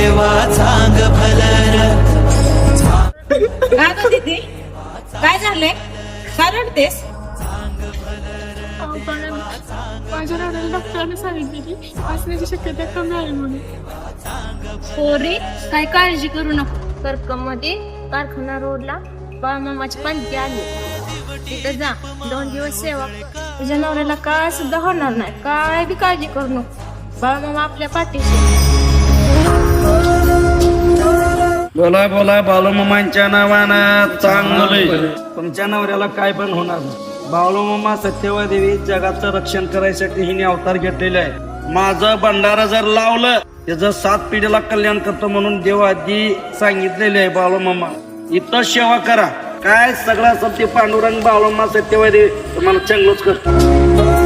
देवा चांग भलर. का ग दीदी, काय झालंय? का रडतेस? माझ्या रडाला डॉक्टरांनी सांगितले की वाचण्याची शक्यता कमी आहे म्हणून. पोरी, काय काळजी करू नको. कर्कमध्ये कारखाना रोडला बाळमामाची पालखी आली. तिथं जा, 2 दिवस सेवा कर. तुझ्या नवऱ्याला काय सुद्धा होणार नाही. काय बी काळजी करू नको. बाळमामा आपल्या पाठीशी. बोला बोला बाळूमामांच्या नावानं चांगलं. तुमच्या नवऱ्याला काय पण होणार नाही. बाळूमामा सत्यवादेवी जगाचं रक्षण करायसाठी हिने अवतार घेतलेले आहे. माझं भंडारा जर लावलं त्याचं 7 पिढीला कल्याण करतो म्हणून देव आधी सांगितलेले आहे. बाळूमामा इथं सेवा करा. काय सगळं सत्य पांडुरंग बाळूमामा सत्यवादेवी तुम्हाला चांगलंच करतो.